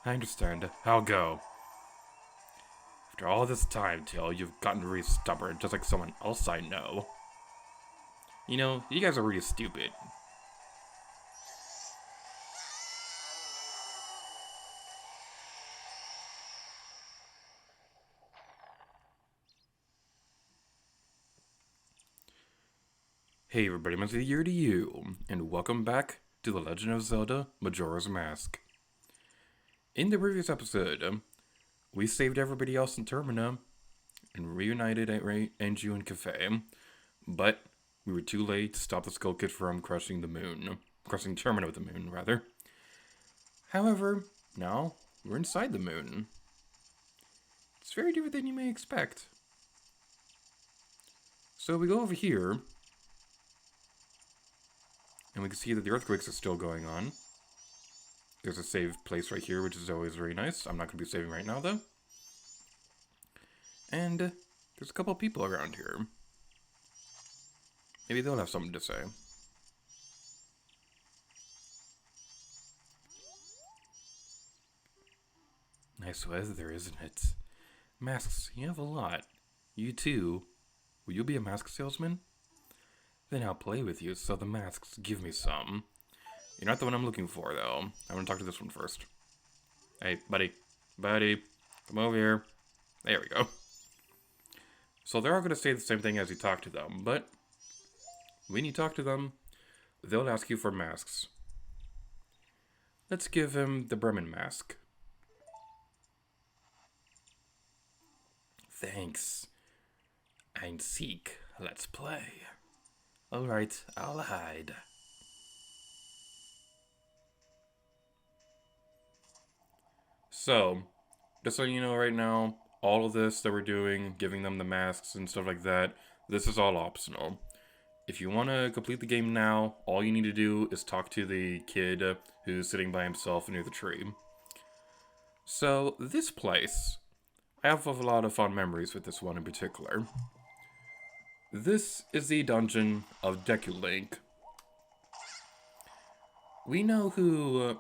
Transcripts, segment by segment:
I understand. I'll go. After all this time, Till, you've gotten really stubborn, just like someone else I know. You know, you guys are really stupid. Hey everybody, Months of the Year to you, and welcome back to The Legend of Zelda Majora's Mask. In the previous episode, we saved everybody else in Termina and reunited at Anju and Cafe, but we were too late to stop the Skull Kid from crushing Termina with the moon, rather. However, now we're inside the moon. It's very different than you may expect. So we go over here, and we can see that the earthquakes are still going on. There's a save place right here, which is always very nice. I'm not going to be saving right now, though. And there's a couple of people around here. Maybe they'll have something to say. Nice weather, isn't it? Masks, you have a lot. You too. Will you be a mask salesman? Then I'll play with you, so the masks give me some. You're not the one I'm looking for, though. I want to talk to this one first. Hey, buddy. Buddy. Come over here. There we go. So they're all going to say the same thing as you talk to them, but when you talk to them, they'll ask you for masks. Let's give him the Bremen mask. Thanks. And seek. Let's play. Alright, I'll hide. So, just so you know right now, all of this that we're doing, giving them the masks and stuff like that, this is all optional. If you want to complete the game now, all you need to do is talk to the kid who's sitting by himself near the tree. So, this place, I have a lot of fond memories with this one in particular. This is the dungeon of Deku Link. We know who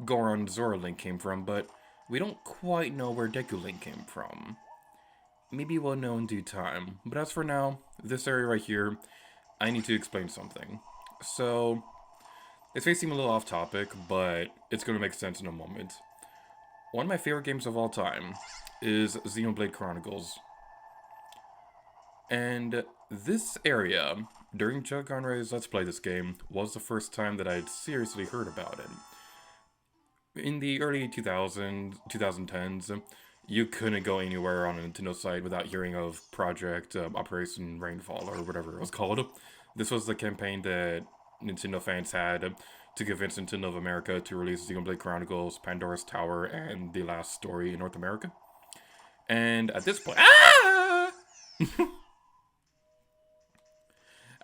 Goron Zora Link came from, but we don't quite know where Deku Link came from. Maybe we'll know in due time, but as for now, this area right here, I need to explain something. So, this may seem a little off topic, but it's going to make sense in a moment. One of my favorite games of all time is Xenoblade Chronicles. And this area, during Chuck Conray's Let's Play this game, was the first time that I'd seriously heard about it. In the early 2010s, you couldn't go anywhere on a Nintendo site without hearing of Project Operation Rainfall, or whatever it was called. This was the campaign that Nintendo fans had to convince Nintendo of America to release Xenoblade Chronicles, Pandora's Tower, and The Last Story in North America. And at this point...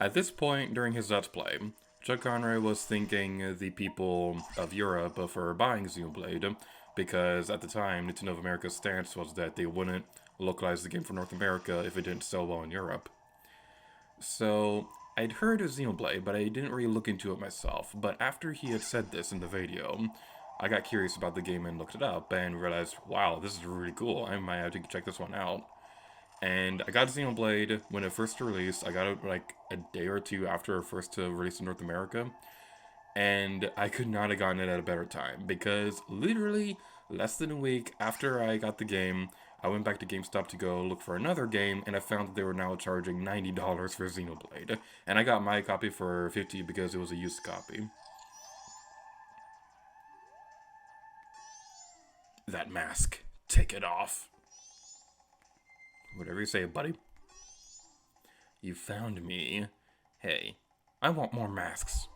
At this point, during his Let's Play, Chuck Conray was thanking the people of Europe for buying Xenoblade, because at the time, Nintendo of America's stance was that they wouldn't localize the game for North America if it didn't sell well in Europe. So, I'd heard of Xenoblade, but I didn't really look into it myself. But after he had said this in the video, I got curious about the game and looked it up, and realized, wow, this is really cool. I might have to check this one out. And I got Xenoblade when it first released. I got it like a day or two after it first released in North America. And I could not have gotten it at a better time, because literally less than a week after I got the game, I went back to GameStop to go look for another game, and I found that they were now charging $90 for Xenoblade. And I got my copy for $50 because it was a used copy. That mask. Take it off. Whatever you say, buddy. You found me. Hey, I want more masks.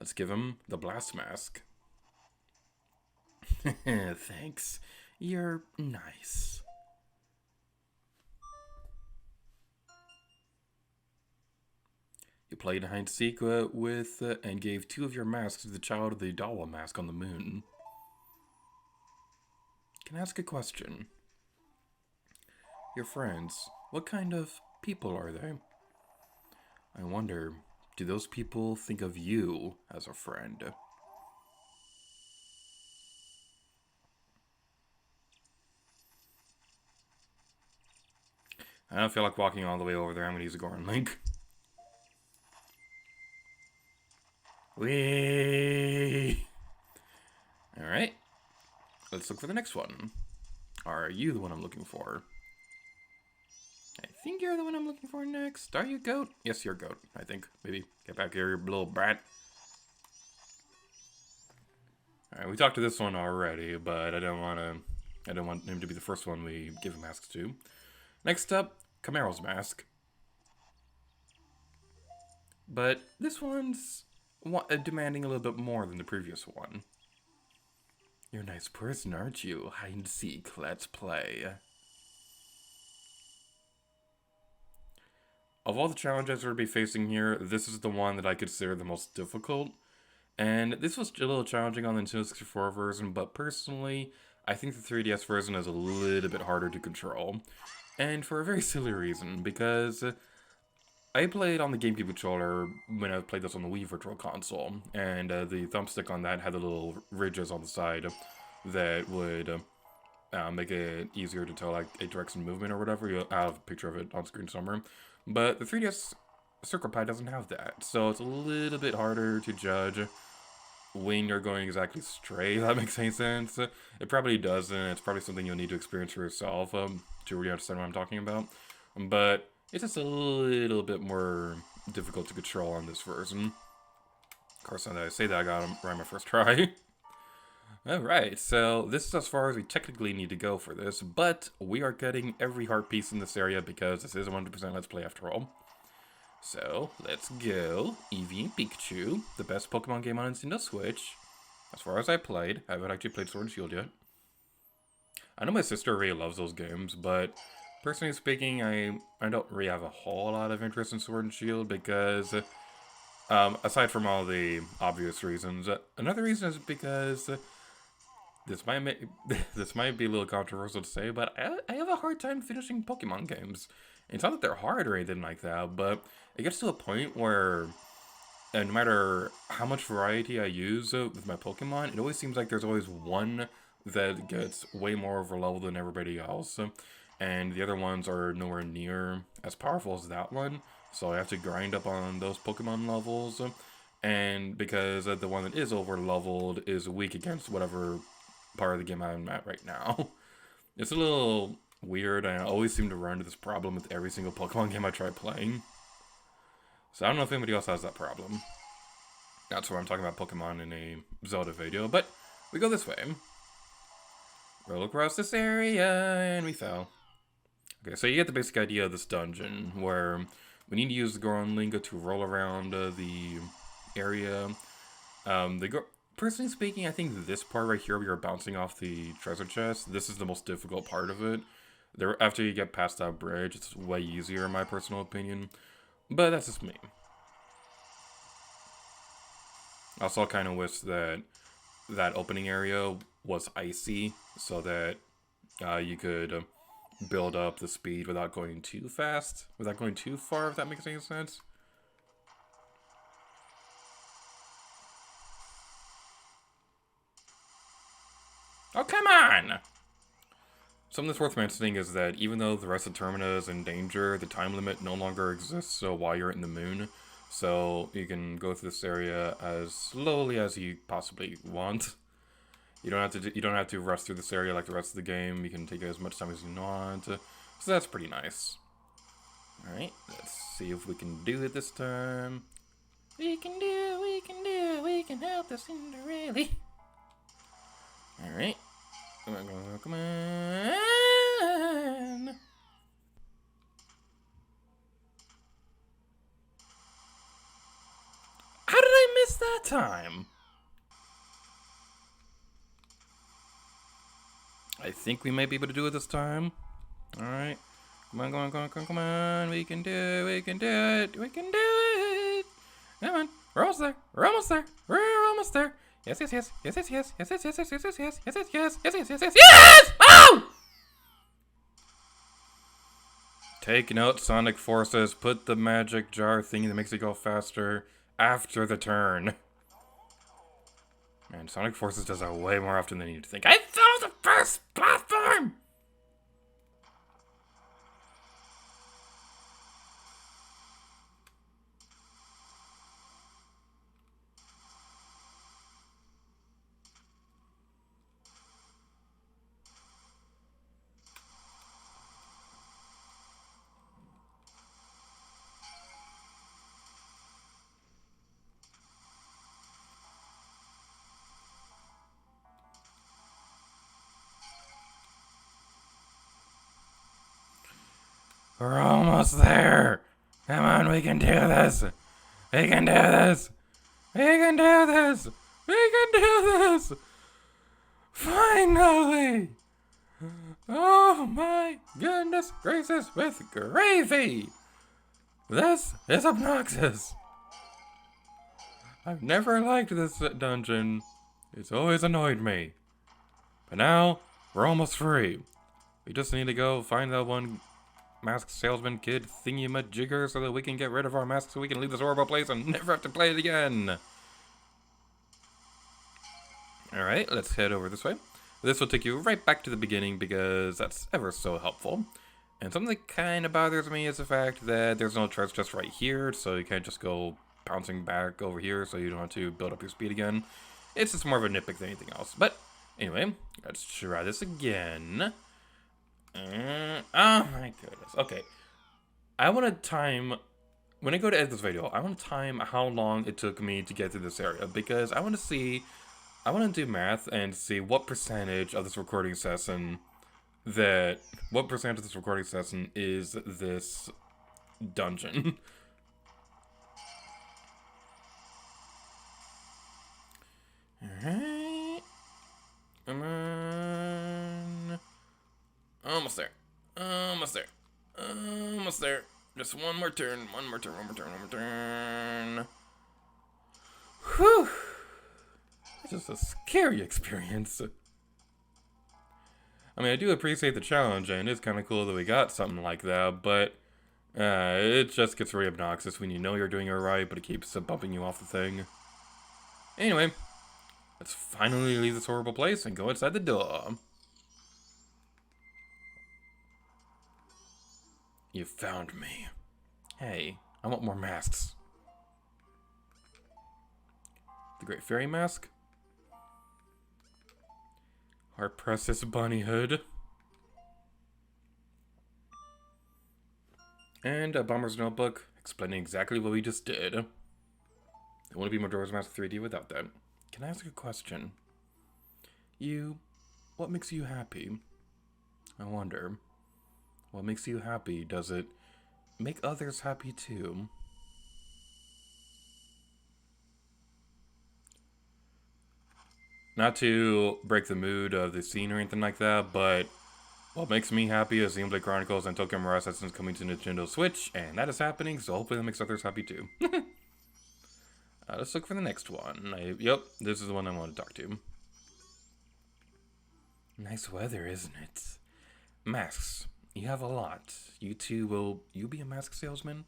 Let's give him the blast mask. Thanks. You're nice. You played hide and seek with and gave 2 of your masks to the child of the Dawa mask on the moon. Can I ask a question? Your friends, what kind of people are they? I wonder, do those people think of you as a friend? I don't feel like walking all the way over there. I'm gonna use a Goron Link. Whee! Alright. Let's look for the next one. Are you the one I'm looking for? I think you're the one I'm looking for next. Are you goat? Yes, you're goat, I think. Maybe. Get back here, you little brat. Alright, we talked to this one already, but I don't want him to be the first one we give masks to. Next up, Camaro's mask. But this one's demanding a little bit more than the previous one. You're a nice person, aren't you? Hide and seek, let's play. Of all the challenges we'll be facing here, this is the one that I consider the most difficult. And this was a little challenging on the Nintendo 64 version, but personally, I think the 3DS version is a little bit harder to control. And for a very silly reason, because I played on the GameCube controller when I played this on the Wii Virtual Console, and the thumbstick on that had the little ridges on the side that would make it easier to tell like a direction movement or whatever. You'll have a picture of it on screen somewhere. But the 3DS Circle Pad doesn't have that, so it's a little bit harder to judge when you're going exactly straight, if that makes any sense. It probably doesn't. It's probably something you'll need to experience for yourself to really understand what I'm talking about. But it's just a little bit more difficult to control on this version. Of course, now that I say that, I got him right my first try. Alright, so this is as far as we technically need to go for this, but we are getting every heart piece in this area because this is 100% Let's Play after all. So, let's go. Eevee and Pikachu, the best Pokemon game on Nintendo Switch. As far as I played, I haven't actually played Sword and Shield yet. I know my sister really loves those games, but personally speaking, I don't really have a whole lot of interest in Sword and Shield because, aside from all the obvious reasons, another reason is because this might be a little controversial to say, but I have a hard time finishing Pokemon games. It's not that they're hard or anything like that, but it gets to a point where, no matter how much variety I use with my Pokemon, it always seems like there's always one that gets way more overleveled than everybody else, and the other ones are nowhere near as powerful as that one, so I have to grind up on those Pokemon levels, and because the one that is over-leveled is weak against whatever part of the game I'm at right now. It's a little weird, and I always seem to run into this problem with every single Pokemon game I try playing. So I don't know if anybody else has that problem. That's why I'm talking about Pokemon in a Zelda video, but we go this way. Roll across this area, and we fell. Okay, so you get the basic idea of this dungeon, where we need to use the Goron Link to roll around the area. Personally speaking, I think this part right here, where you're bouncing off the treasure chest, this is the most difficult part of it. After you get past that bridge, it's way easier in my personal opinion. But that's just me. Also, I kind of wish that that opening area was icy, so that you could build up the speed without going too fast, without going too far, if that makes any sense. Oh, come on! Something that's worth mentioning is that even though the rest of Termina is in danger, the time limit no longer exists while you're in the moon. So you can go through this area as slowly as you possibly want. You don't have to rush through this area like the rest of the game. You can take as much time as you want. So that's pretty nice. Alright, let's see if we can do it this time. We can help the Cinderella. Alright. Come on. How did I miss that time? I think we may be able to do it this time. Alright. Come on. We can do it. Come on. We're almost there. Yes. Oh! Take note, Sonic Forces. Put the magic jar thingy that makes it go faster after the turn. Man, Sonic Forces does that way more often than you think. I thought it was the first platform! We're almost there. Come on, we can do this. We can do this. We can do this. We can do this. Finally. Oh my goodness gracious with gravy. This is obnoxious. I've never liked this dungeon. It's always annoyed me. But now, we're almost free. We just need to go find that one masked salesman kid thingy-majigger so that we can get rid of our masks so we can leave this horrible place and never have to play it again. Alright, let's head over this way. This will take you right back to the beginning because that's ever so helpful. And something that kind of bothers me is the fact that there's no treasure chest right here, so you can't just go bouncing back over here so you don't have to build up your speed again. It's just more of a nitpick than anything else. But anyway, let's try this again. Oh my goodness. Okay. I want to time, when I go to edit this video, I want to time how long it took me to get through this area. Because I want to do math and see what percentage of this recording session is this dungeon. Alright. Come on. Almost there. Almost there. Almost there. Just one more turn. One more turn. One more turn. One more turn. Whew. It's just a scary experience. I mean, I do appreciate the challenge, and it's kind of cool that we got something like that, but it just gets really obnoxious when you know you're doing it right, but it keeps bumping you off the thing. Anyway, let's finally leave this horrible place and go inside the door. You found me. Hey, I want more masks. The Great Fairy Mask. Our precious bunny hood. And a Bomber's Notebook explaining exactly what we just did. It wouldn't be Majora's Mask 3D without that. Can I ask a question? What makes you happy? I wonder. What makes you happy? Does it make others happy too? Not to break the mood of the scene or anything like that, but what makes me happy is Xenoblade Chronicles and Tokyo Mirage Sessions coming to Nintendo Switch, and that is happening, so hopefully that makes others happy too. Let's look for the next one. Yep, this is the one I want to talk to. Nice weather, isn't it? Masks. You have a lot. Will you be a mask salesman?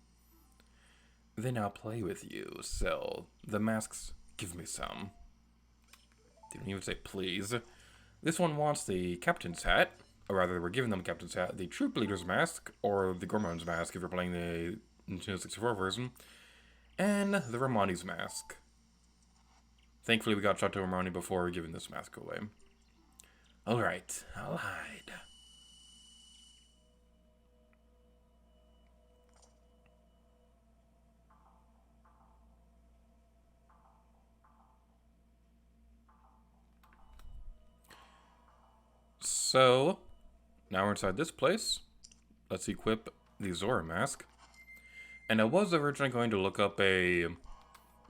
Then I'll play with you. Sell the masks. Give me some. Didn't even say please. This one wants the captain's hat. Or rather, we're giving them the captain's hat. The troop leader's mask. Or the Goron's mask if you're playing the Nintendo 64 version. And the Romani's mask. Thankfully, we got Chateau Romani before giving this mask away. Alright, I'll hide. So, now we're inside this place. Let's equip the Zora mask. And I was originally going to look up a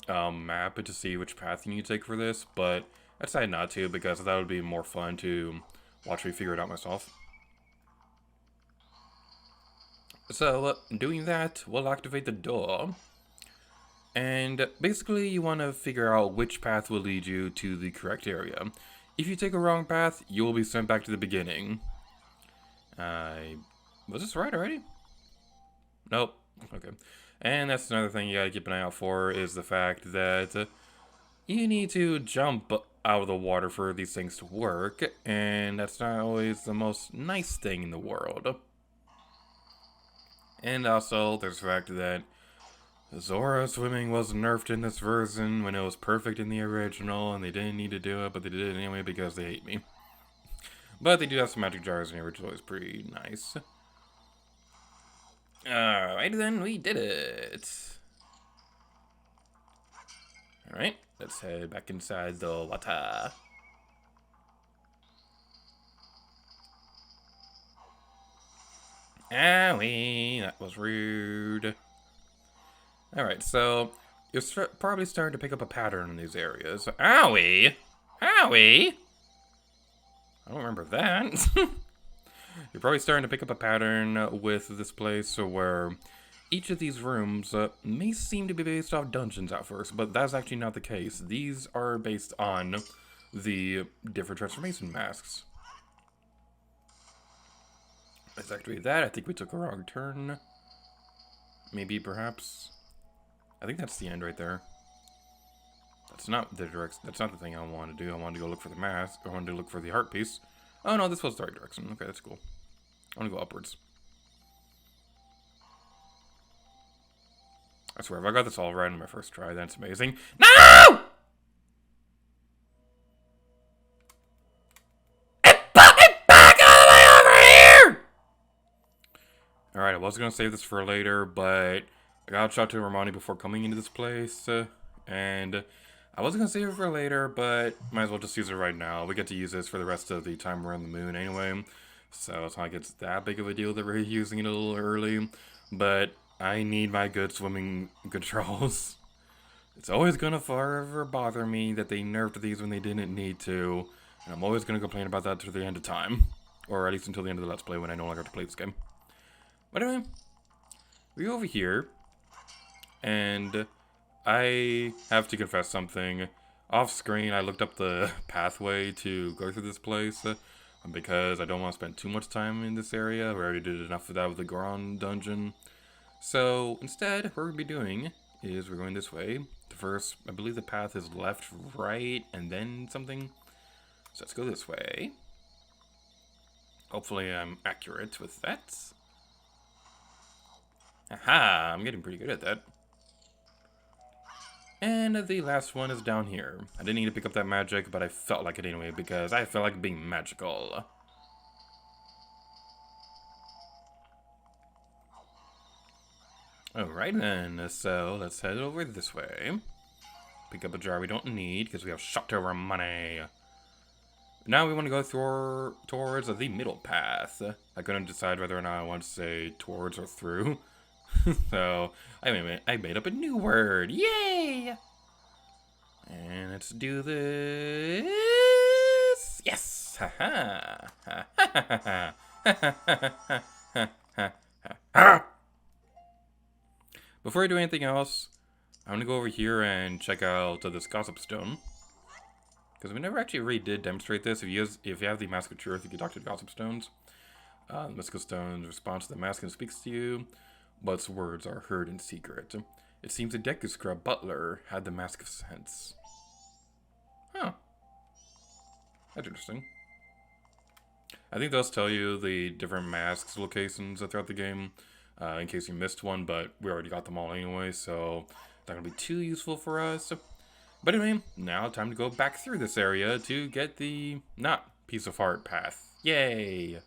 map to see which path you need to take for this, but I decided not to because that would be more fun to watch me figure it out myself. So, doing that, we'll activate the door. And basically, you want to figure out which path will lead you to the correct area. If you take a wrong path, you will be sent back to the beginning. Was this right already? Nope. Okay. And that's another thing you gotta keep an eye out for, is the fact that you need to jump out of the water for these things to work, and that's not always the most nice thing in the world. And also, there's the fact that Zora swimming was nerfed in this version when it was perfect in the original, and they didn't need to do it, but they did it anyway because they hate me. But they do have some magic jars in here, which is always pretty nice. Alright then, we did it! Alright, let's head back inside the water. Owie, that was rude. Alright, so you're probably starting to pick up a pattern in these areas. Owie! Owie! I don't remember that. You're probably starting to pick up a pattern with this place where each of these rooms may seem to be based off dungeons at first, but that's actually not the case. These are based on the different transformation masks. Let's activate that. I think we took a wrong turn. Maybe, perhaps. I think that's the end right there. That's not the That's not the thing I want to do. I want to go look for the mask. I wanted to look for the heart piece. Oh no, this was the right direction. Okay, that's cool. I want to go upwards. I swear, if I got this all right on my first try, that's amazing. No! It put me back all the way over here! Alright, I was going to save this for later, but I got a shot to Romani before coming into this place, and I was going to save it for later, but might as well just use it right now. We get to use this for the rest of the time we're on the moon anyway, so it's not like it's that big of a deal that we're using it a little early, but I need my good swimming controls. It's always gonna forever bother me that they nerfed these when they didn't need to, and I'm always gonna complain about that to the end of time, or at least until the end of the Let's Play when I no longer have to play this game. But anyway, we go over here, and I have to confess something. Off screen, I looked up the pathway to go through this place, because I don't want to spend too much time in this area. We already did enough of that with the Goron Dungeon. So, instead, what we're going to be doing is we're going this way. The first, I believe the path is left, right, and then something. So let's go this way. Hopefully I'm accurate with that. Aha, I'm getting pretty good at that. And the last one is down here. I didn't need to pick up that magic, but I felt like it anyway, because I felt like being magical. Alright then, so let's head over this way. Pick up a jar we don't need, because we have shot our money. Now we want to go towards the middle path. I couldn't decide whether or not I want to say towards or through. So, I made up a new word. Yay! And let's do this. Yes! Ha ha! Ha ha ha ha ha! Before I do anything else, I'm going to go over here and check out this Gossip Stone. Because we never actually really did demonstrate this. If you have the Mask of Truth, you can talk to the Gossip Stones. The Mask of Stones responds to the mask and speaks to you, but its words are heard in secret. It seems the Deku Scrub Butler had the Mask of Sense. Huh. That's interesting. I think those tell you the different masks locations throughout the game. In case you missed one, but we already got them all anyway, so not gonna be too useful for us. But anyway, now time to go back through this area to get the not piece of heart path. Yay!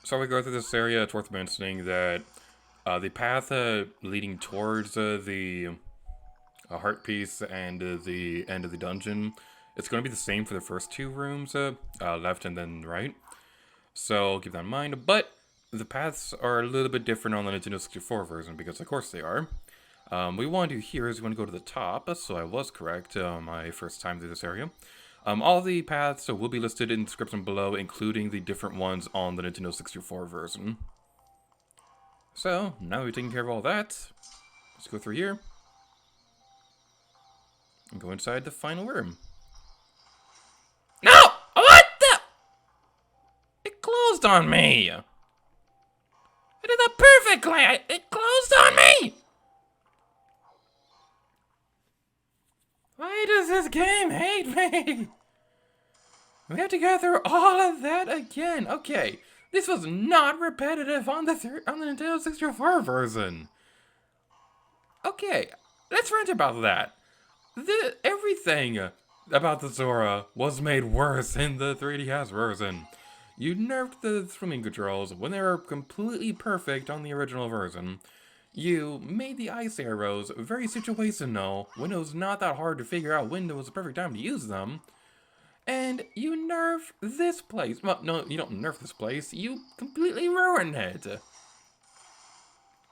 So we go through this area. It's worth mentioning that the path leading towards the heart piece and the end of the dungeon, it's going to be the same for the first two rooms, left and then right. So keep that in mind. But the paths are a little bit different on the Nintendo 64 version, because of course they are. What we want to do here is we want to go to the top, so I was correct my first time through this area. All the paths will be listed in the description below, including the different ones on the Nintendo 64 version. So, now we've taken care of all that, let's go through here and go inside the final room. No! What the? It closed on me! I did that perfectly! It closed on me! Why does this game hate me? We have to go through all of that again. Okay, this was not repetitive on the Nintendo 64 version. Okay, let's rant about that. Everything about the Zora was made worse in the 3DS version. You nerfed the swimming controls when they were completely perfect on the original version. You made the ice arrows very situational when it was not that hard to figure out when was the perfect time to use them. And you nerf this place. Well, no, you don't nerf this place. You completely ruined it.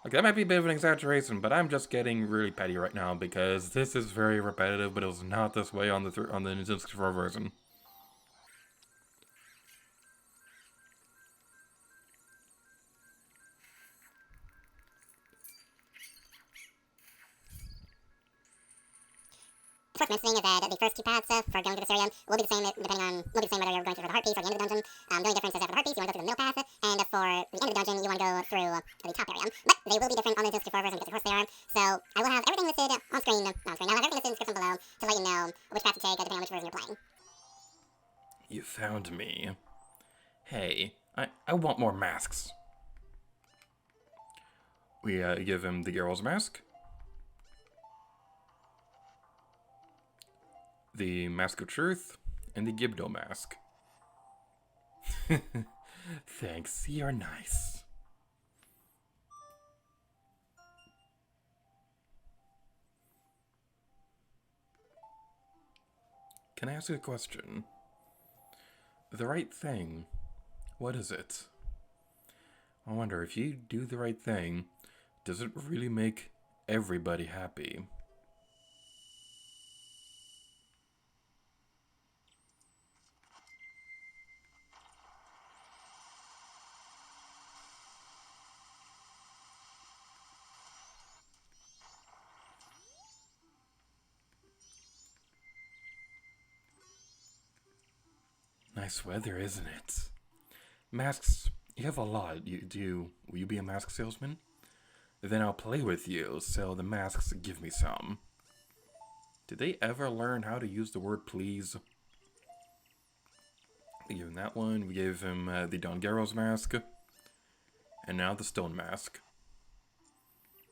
Okay, that might be a bit of an exaggeration, but I'm just getting really petty right now because this is very repetitive, but it was not this way on the Nintendo 64 version. It's worth mentioning is that the first two paths for going to this area will be the same whether you're going through the heart piece or the end of the dungeon. The only difference is that for the heart piece you want to go through the middle path, and for the end of the dungeon you want to go through the top area. But they will be different on the Nintendo 64 version because of course they are. So I will have everything listed on screen. I'll have everything listed in the description below to let you know which path to take depending on which version you're playing. You found me. Hey, I want more masks. We give him the Girl's mask. The Mask of Truth, and the Gibdo mask. Thanks, you're nice. Can I ask you a question? The right thing, what is it? I wonder, if you do the right thing, does it really make everybody happy? Nice weather, isn't it? Masks, you have a lot. Will you be a mask salesman? Then I'll play with you, so the masks give me some. Did they ever learn how to use the word please? We gave him that one. We gave him the Don Garros mask. And now the stone mask.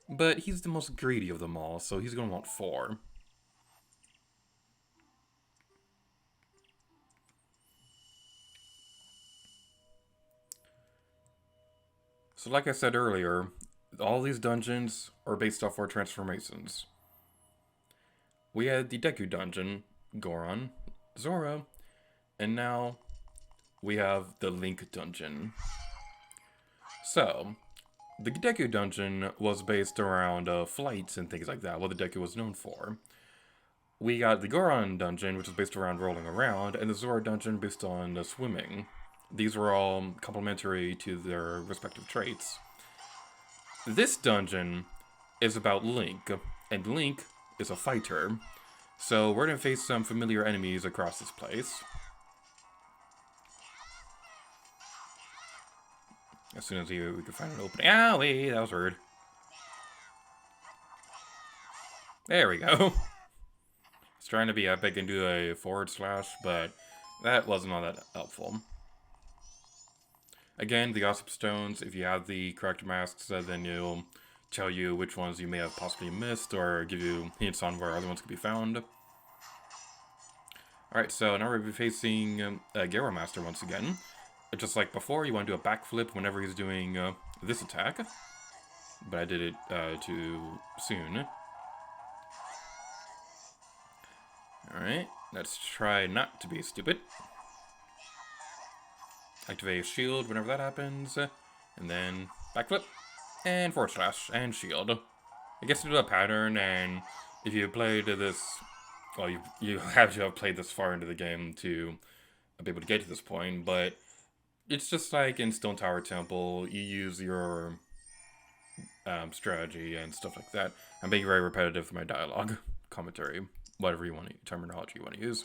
But he's the most greedy of them all, so he's going to want 4. So like I said earlier, all these dungeons are based off our transformations. We had the Deku Dungeon, Goron, Zora, and now we have the Link Dungeon. So, the Deku Dungeon was based around flights and things like that, what the Deku was known for. We got the Goron Dungeon, which is based around rolling around, and the Zora Dungeon based on swimming. These were all complementary to their respective traits. This dungeon is about Link, and Link is a fighter. So we're going to face some familiar enemies across this place. As soon as we can find an opening. Ah, wait, that was weird. There we go. I was trying to be epic and do a /, but that wasn't all that helpful. Again, the Gossip Stones, if you have the correct masks, then it'll tell you which ones you may have possibly missed, or give you hints on where other ones could be found. Alright, so now we're going to be facing Garo Master once again. Just like before, you want to do a backflip whenever he's doing this attack. But I did it too soon. Alright, let's try not to be stupid. Activate shield whenever that happens. And then backflip. And /, and shield. It gets into a pattern, and if you played this... Well, you have to have played this far into the game to be able to get to this point, but it's just like in Stone Tower Temple, you use your strategy and stuff like that. I'm being very repetitive for my dialogue, commentary, whatever you want to, terminology you want to use.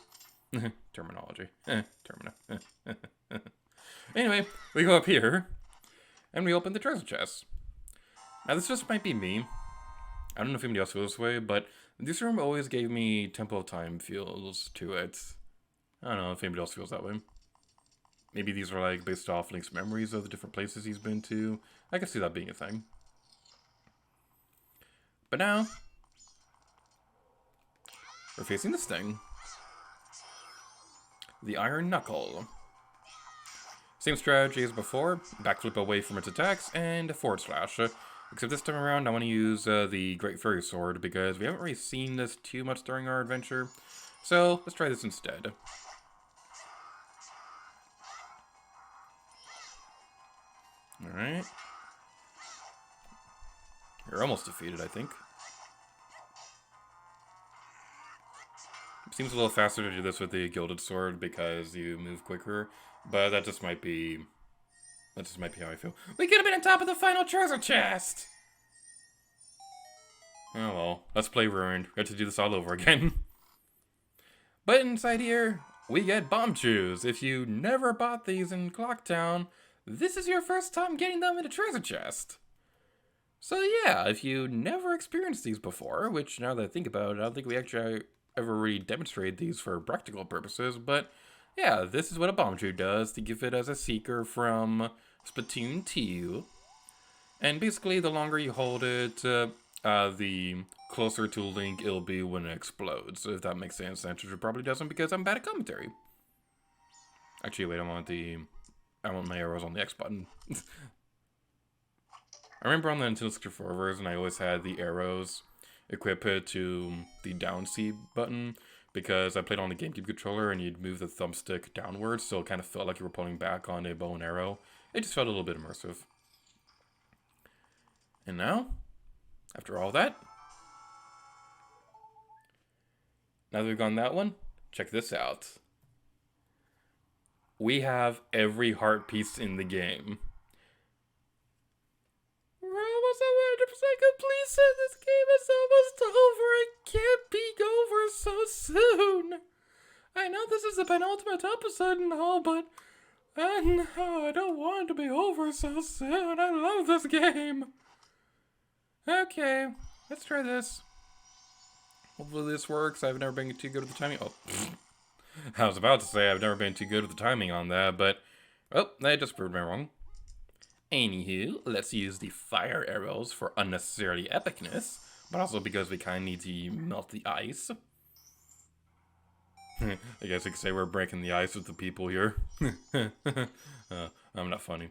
Terminology. Anyway, we go up here, and we open the treasure chest. Now, this just might be me. I don't know if anybody else feels this way, but this room always gave me Temple of Time feels to it. I don't know if anybody else feels that way. Maybe these are like based off Link's memories of the different places he's been to. I can see that being a thing. But now, We're facing this thing. The Iron Knuckle. Same strategy as before, backflip away from its attacks, and forward slash. Except this time around, I want to use the Great Fairy Sword, because we haven't really seen this too much during our adventure. So, let's try this instead. Alright. You're almost defeated, I think. Seems a little faster to do this with the Gilded Sword because you move quicker, but that just might be how I feel. We could have been on top of the final treasure chest! Oh well, let's play ruined. We have to do this all over again. But inside here, we get bomb chews. If you never bought these in Clocktown, this is your first time getting them in a treasure chest. So yeah, if you never experienced these before, which now that I think about it, I don't think we actually ever really demonstrated these for practical purposes, but yeah, this is what a bomb chew does. To give it as a seeker from Splatoon 2. And basically, the longer you hold it, the closer to Link it'll be when it explodes. So if that makes sense, the answer probably doesn't because I'm bad at commentary. Actually, wait, I want my arrows on the X button. I remember on the Nintendo 64 version, I always had the arrows equipped to the down C button because I played on the GameCube controller and you'd move the thumbstick downwards, so it kind of felt like you were pulling back on a bow and arrow. It just felt a little bit immersive. And now, after all that, now that we've gone that one, check this out. We have every heart piece in the game. We're almost at 100% completion. This game is almost over. It can't be over so soon. I know this is the penultimate episode and all, but no, I don't want it to be over so soon. I love this game. Okay, let's try this. Hopefully this works. I've never been too good at the timing. Oh, I was about to say I've never been too good at the timing on that, but oh, that just proved me wrong. Anywho, let's use the fire arrows for unnecessarily epicness, but also because we kind of need to melt the ice. I guess you could say we're breaking the ice with the people here. I'm not funny.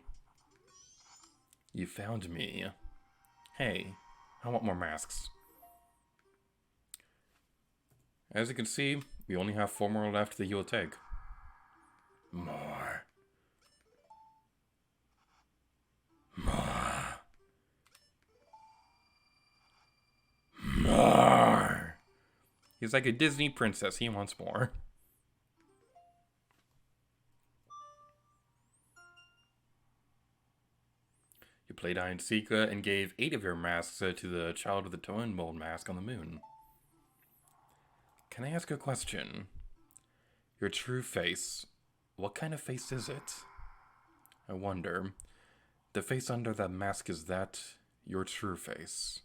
You found me. Hey, I want more masks. As you can see, we only have 4 more left that you'll take. More. More. More. He's like a Disney princess. He wants more. You played hide and seek and gave 8 of your masks to the child with the twin mold mask on the moon. Can I ask a question? Your true face. What kind of face is it? I wonder. The face under that mask, is that your true face?